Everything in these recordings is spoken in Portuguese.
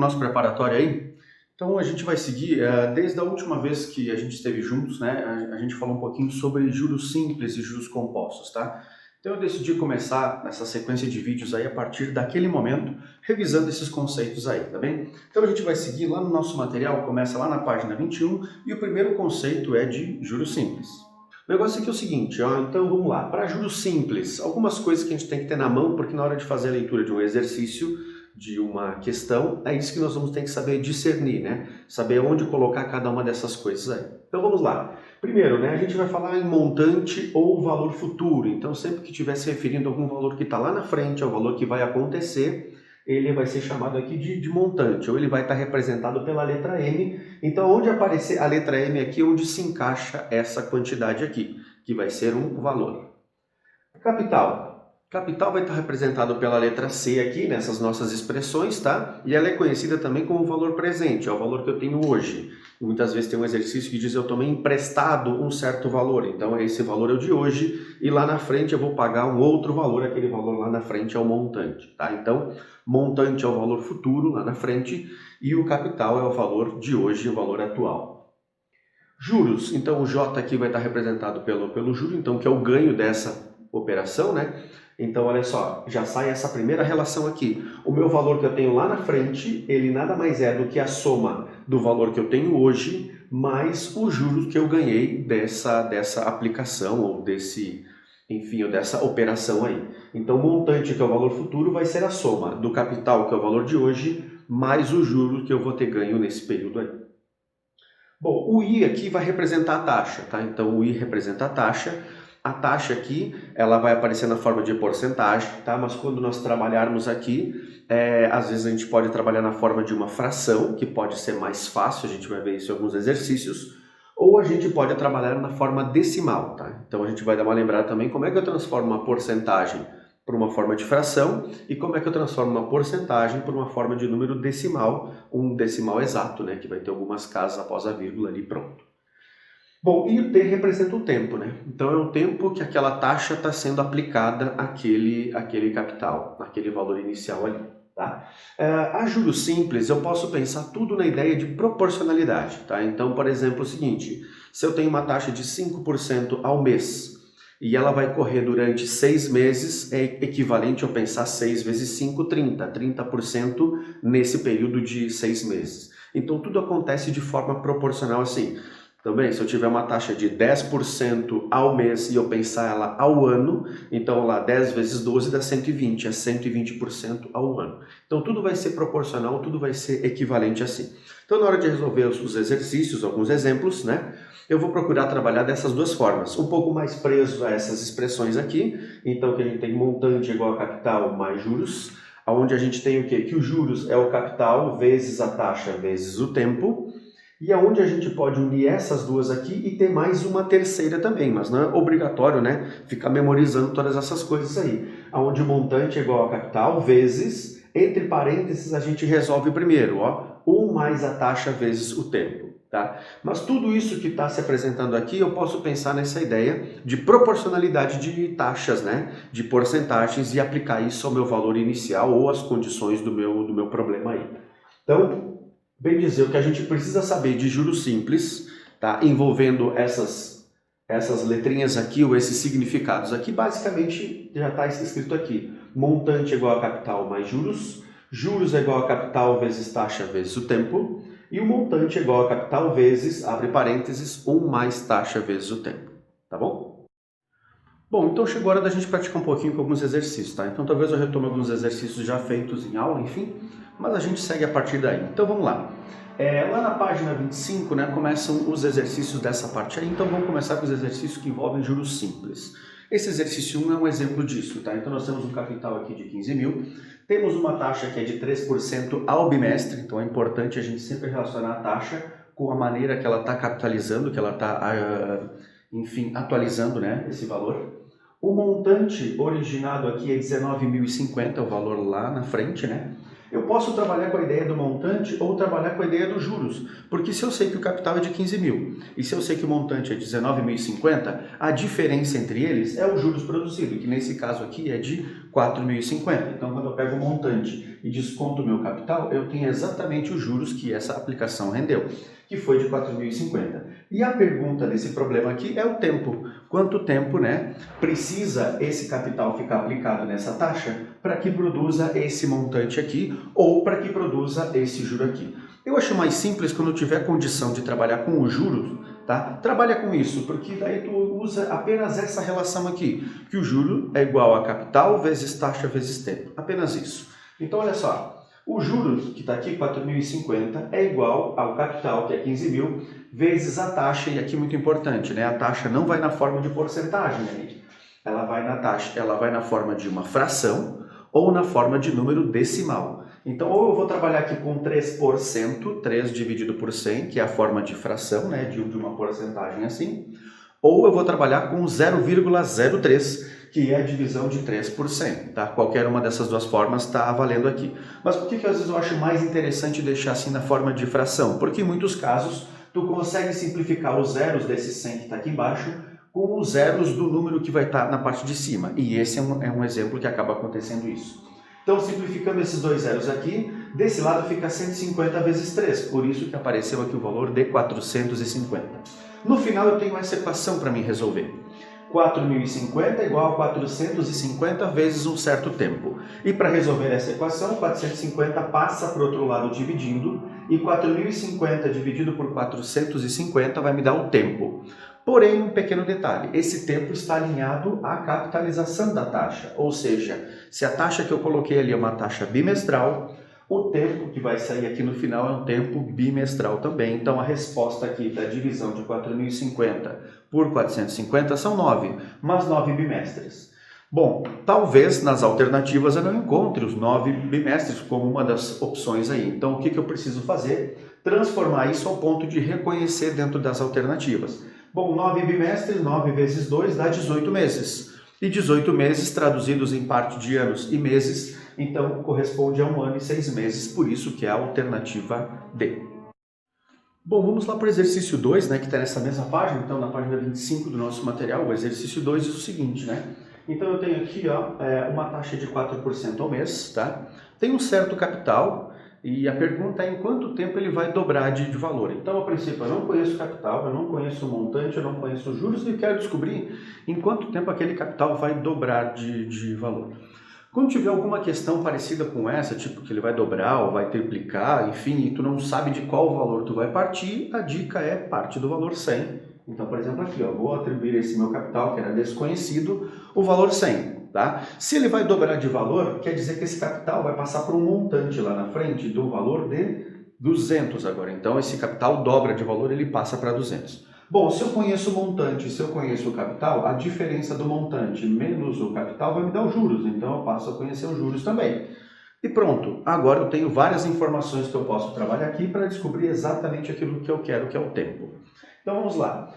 nosso preparatório aí? Então a gente vai seguir, desde a última vez que a gente esteve juntos, né, a gente falou um pouquinho sobre juros simples e juros compostos, tá? Então eu decidi começar essa sequência de vídeos aí a partir daquele momento, revisando esses conceitos aí, tá bem? Então a gente vai seguir lá no nosso material, começa lá na página 21, e o primeiro conceito é de juros simples. O negócio aqui é o seguinte, ó, então vamos lá, para juros simples, algumas coisas que a gente tem que ter na mão, porque na hora de fazer a leitura de um exercício, de uma questão, é isso que nós vamos ter que saber discernir, né? Saber onde colocar cada uma dessas coisas aí. Então vamos lá. Primeiro, né, a gente vai falar em montante ou valor futuro. Então sempre que estiver se referindo a algum valor que está lá na frente, ao valor que vai acontecer, ele vai ser chamado aqui de montante, ou ele vai estar representado pela letra M. Então onde aparecer a letra M aqui, onde se encaixa essa quantidade aqui, que vai ser um valor. Capital. Capital vai estar representado pela letra C aqui, nessas nossas expressões, tá? E ela é conhecida também como valor presente, é o valor que eu tenho hoje. E muitas vezes tem um exercício que diz eu tomei emprestado um certo valor, então esse valor é o de hoje, e lá na frente eu vou pagar um outro valor, aquele valor lá na frente é o montante, tá? Então, montante é o valor futuro lá na frente, e o capital é o valor de hoje, o valor atual. Juros, então o J aqui vai estar representado pelo juro, então que é o ganho dessa operação, né? Então, olha só, já sai essa primeira relação aqui. O meu valor que eu tenho lá na frente, ele nada mais é do que a soma do valor que eu tenho hoje, mais os juros que eu ganhei dessa aplicação, ou enfim, ou dessa operação aí. Então, o montante, que é o valor futuro, vai ser a soma do capital, que é o valor de hoje, mais os juros que eu vou ter ganho nesse período aí. Bom, o I aqui vai representar a taxa, tá? Então, o I representa a taxa. A taxa aqui, ela vai aparecer na forma de porcentagem, tá? Mas quando nós trabalharmos aqui, às vezes a gente pode trabalhar na forma de uma fração, que pode ser mais fácil, a gente vai ver isso em alguns exercícios, ou a gente pode trabalhar na forma decimal, tá? Então a gente vai dar uma lembrada também como é que eu transformo uma porcentagem para uma forma de fração e como é que eu transformo uma porcentagem para uma forma de número decimal, um decimal exato, né? Que vai ter algumas casas após a vírgula ali, pronto. Bom, e o T representa o tempo, né? Então é o tempo que aquela taxa está sendo aplicada àquele capital, aquele valor inicial ali, tá? A juros simples eu posso pensar tudo na ideia de proporcionalidade, tá? Então, por exemplo, é o seguinte, se eu tenho uma taxa de 5% ao mês e ela vai correr durante 6 meses, é equivalente a eu pensar 6 vezes 5, 30, 30% nesse período de 6 meses. Então tudo acontece de forma proporcional assim. Também, se eu tiver uma taxa de 10% ao mês e eu pensar ela ao ano, então lá 10 vezes 12 dá 120, é 120% ao ano. Então tudo vai ser proporcional, tudo vai ser equivalente assim. Então na hora de resolver os exercícios, alguns exemplos, né? Eu vou procurar trabalhar dessas duas formas, um pouco mais preso a essas expressões aqui, então que a gente tem montante igual a capital mais juros, onde a gente tem o quê? Que os juros é o capital vezes a taxa vezes o tempo, e aonde a gente pode unir essas duas aqui e ter mais uma terceira também, mas não é obrigatório, né, ficar memorizando todas essas coisas aí. Aonde o montante é igual a capital vezes, entre parênteses a gente resolve primeiro, ó, 1 mais a taxa vezes o tempo, tá? Mas tudo isso que está se apresentando aqui, eu posso pensar nessa ideia de proporcionalidade de taxas, né, de porcentagens e aplicar isso ao meu valor inicial ou às condições do meu problema aí. Então, bem dizer, o que a gente precisa saber de juros simples, tá? Envolvendo essas letrinhas aqui, ou esses significados aqui, basicamente já está escrito aqui. Montante é igual a capital mais juros, juros é igual a capital vezes taxa vezes o tempo, e o montante é igual a capital vezes, abre parênteses, 1 mais taxa vezes o tempo, tá bom? Bom, então chegou a hora da gente praticar um pouquinho com alguns exercícios, tá? Então talvez eu retome alguns exercícios já feitos em aula, enfim, mas a gente segue a partir daí. Então vamos lá. Lá na página 25, né, começam os exercícios dessa parte aí, então vamos começar com os exercícios que envolvem juros simples. Esse exercício 1 é um exemplo disso, tá? Então nós temos um capital aqui de 15 mil, temos uma taxa que é de 3% ao bimestre, então é importante a gente sempre relacionar a taxa com a maneira que ela está capitalizando, que ela está, enfim, atualizando, né, esse valor. O montante originado aqui é 19.050, o valor lá na frente, né? Eu posso trabalhar com a ideia do montante ou trabalhar com a ideia dos juros, porque se eu sei que o capital é de 15 mil e se eu sei que o montante é 19.050, a diferença entre eles é os juros produzidos, que nesse caso aqui é de 4.050. Então, quando eu pego o montante e desconto o meu capital, eu tenho exatamente os juros que essa aplicação rendeu, que foi de 4.050. E a pergunta desse problema aqui é o tempo. Quanto tempo, né, precisa esse capital ficar aplicado nessa taxa para que produza esse montante aqui ou para que produza esse juro aqui? Eu acho mais simples quando eu tiver condição de trabalhar com os juros, tá? Trabalha com isso, porque daí tu usa apenas essa relação aqui, que o juro é igual a capital vezes taxa vezes tempo. Apenas isso. Então, olha só. O juros, que está aqui, 4.050, é igual ao capital, que é 15 mil, vezes a taxa, e aqui muito importante, né? A taxa não vai na forma de porcentagem, gente. Ela vai na forma de uma fração ou na forma de número decimal. Então, ou eu vou trabalhar aqui com 3%, 3 dividido por 100, que é a forma de fração, né? De uma porcentagem assim, ou eu vou trabalhar com 0,03, que é a divisão de 3%, tá? Qualquer uma dessas duas formas está valendo aqui. Mas por que às vezes eu acho mais interessante deixar assim na forma de fração? Porque em muitos casos tu consegue simplificar os zeros desse 100 que está aqui embaixo com os zeros do número que vai estar na parte de cima. E esse é um exemplo que acaba acontecendo isso. Então, simplificando esses dois zeros aqui, desse lado fica 150 vezes 3, por isso que apareceu aqui o valor de 450. No final eu tenho essa equação para mim resolver. 4.050 é igual a 450 vezes um certo tempo. E para resolver essa equação, 450 passa para o outro lado dividindo, e 4.050 dividido por 450 vai me dar o tempo. Porém, um pequeno detalhe, esse tempo está alinhado à capitalização da taxa, ou seja, se a taxa que eu coloquei ali é uma taxa bimestral, o tempo que vai sair aqui no final é um tempo bimestral também. Então, a resposta aqui da divisão de 4.050 por 450 são 9, mas 9 bimestres. Bom, talvez nas alternativas eu não encontre os 9 bimestres como uma das opções aí. Então, o que eu preciso fazer? Transformar isso ao ponto de reconhecer dentro das alternativas. Bom, 9 bimestres, 9 vezes 2 dá 18 meses. E 18 meses traduzidos em parte de anos e meses, então corresponde a 1 ano e 6 meses, por isso que é a alternativa D. Bom, vamos lá para o exercício 2, né, que está nessa mesma página, então na página 25 do nosso material. O exercício 2 diz o seguinte, né? Então eu tenho aqui uma taxa de 4% ao mês, tá? Tem um certo capital e a pergunta é em quanto tempo ele vai dobrar de valor. Então, a princípio, eu não conheço o capital, eu não conheço o montante, eu não conheço os juros e quero descobrir em quanto tempo aquele capital vai dobrar de valor. Quando tiver alguma questão parecida com essa, tipo que ele vai dobrar ou vai triplicar, enfim, e tu não sabe de qual valor tu vai partir, a dica é parte do valor 100. Então, por exemplo, aqui, vou atribuir esse meu capital, que era desconhecido, o valor 100. Tá? Se ele vai dobrar de valor, quer dizer que esse capital vai passar por um montante lá na frente do valor de 200 agora. Então, esse capital dobra de valor, ele passa para 200. Bom, se eu conheço o montante, se eu conheço o capital, a diferença do montante menos o capital vai me dar os juros. Então, eu passo a conhecer os juros também. E pronto, agora eu tenho várias informações que eu posso trabalhar aqui para descobrir exatamente aquilo que eu quero, que é o tempo. Então, vamos lá.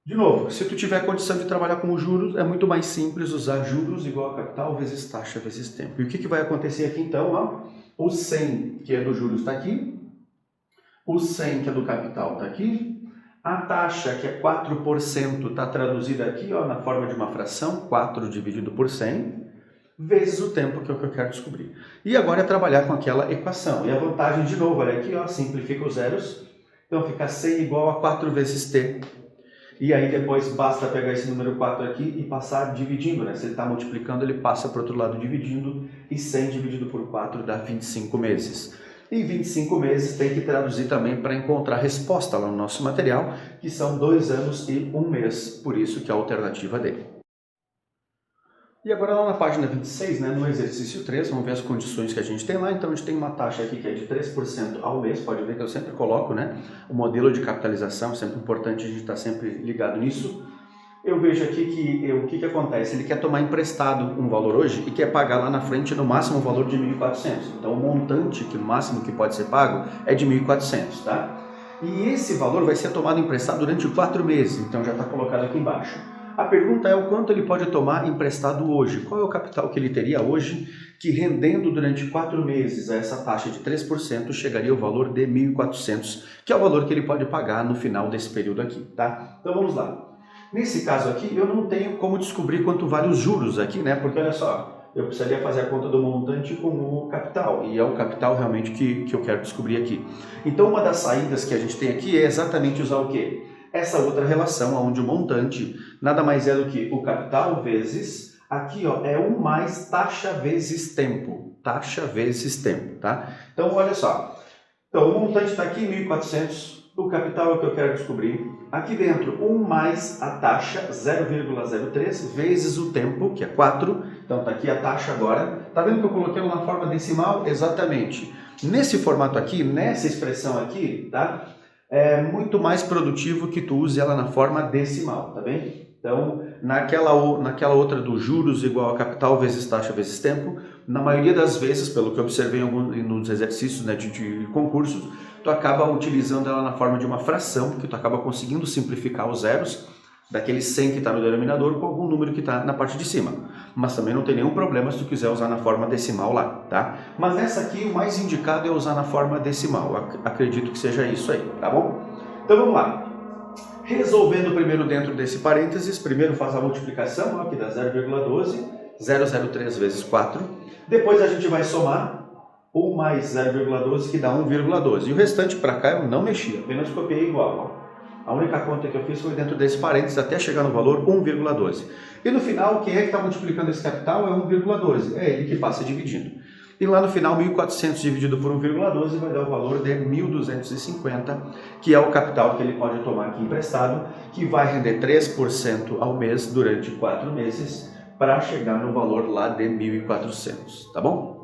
De novo, se tu tiver condição de trabalhar com os juros, é muito mais simples usar juros igual a capital vezes taxa vezes tempo. E o que vai acontecer aqui então? O 100, que é do juros, está aqui. O 100, que é do capital, está aqui. A taxa, que é 4%, está traduzida aqui na forma de uma fração, 4 dividido por 100, vezes o tempo, que é o que eu quero descobrir. E agora é trabalhar com aquela equação. E a vantagem, de novo, olha aqui, simplifica os zeros. Então fica 100 igual a 4 vezes t. E aí depois basta pegar esse número 4 aqui e passar dividindo, né? Se ele está multiplicando, ele passa para o outro lado dividindo, e 100 dividido por 4 dá 25 meses. E 25 meses tem que traduzir também para encontrar a resposta lá no nosso material, que são 2 anos e 1 mês, por isso que é a alternativa D. E agora lá na página 26, né, no exercício 3, vamos ver as condições que a gente tem lá. Então a gente tem uma taxa aqui que é de 3% ao mês, pode ver que eu sempre coloco, né, o modelo de capitalização, sempre importante a gente estar sempre ligado nisso. Eu vejo aqui que o que acontece, ele quer tomar emprestado um valor hoje e quer pagar lá na frente no máximo um valor de 1.400. Então o montante que o máximo que pode ser pago é de 1.400, tá? E esse valor vai ser tomado emprestado durante 4 meses, então já está colocado aqui embaixo. A pergunta é o quanto ele pode tomar emprestado hoje. Qual é o capital que ele teria hoje que, rendendo durante 4 meses a essa taxa de 3%, chegaria ao valor de 1.400, que é o valor que ele pode pagar no final desse período aqui, tá? Então vamos lá. Nesse caso aqui, eu não tenho como descobrir quanto vale os juros aqui, né? Porque olha só, eu precisaria fazer a conta do montante com o capital, e é o capital realmente que eu quero descobrir aqui. Então uma das saídas que a gente tem aqui é exatamente usar o quê? Essa outra relação, onde o montante nada mais é do que o capital vezes, aqui ó, é 1 mais taxa vezes tempo, tá? Então olha só, então o montante está aqui 1.400, o capital é o que eu quero descobrir. Aqui dentro, 1 mais a taxa, 0,03, vezes o tempo, que é 4. Então está aqui a taxa agora. Está vendo que eu coloquei ela na forma decimal? Exatamente. Nesse formato aqui, nessa expressão aqui, tá? É muito mais produtivo que tu use ela na forma decimal, tá bem? Então, naquela outra dos juros igual a capital vezes taxa vezes tempo, na maioria das vezes, pelo que eu observei nos exercícios, né, de concursos, tu acaba utilizando ela na forma de uma fração, porque tu acaba conseguindo simplificar os zeros daquele 100 que está no denominador com algum número que está na parte de cima. Mas também não tem nenhum problema se tu quiser usar na forma decimal lá, tá? Mas nessa aqui o mais indicado é usar na forma decimal, acredito que seja isso aí, tá bom? Então vamos lá. Resolvendo primeiro dentro desse parênteses, primeiro faz a multiplicação, ó, que dá 0,12, 0,03 vezes 4. Depois a gente vai somar 1 mais 0,12, que dá 1,12. E o restante para cá eu não mexi, apenas copiei igual, ó. A única conta que eu fiz foi dentro desse parênteses até chegar no valor 1,12. E no final, quem é que está multiplicando esse capital é 1,12. É ele que passa dividindo. E lá no final, 1.400 dividido por 1,12 vai dar o valor de 1.250, que é o capital que ele pode tomar aqui emprestado, que vai render 3% ao mês durante 4 meses, para chegar no valor lá de 1.400, tá bom?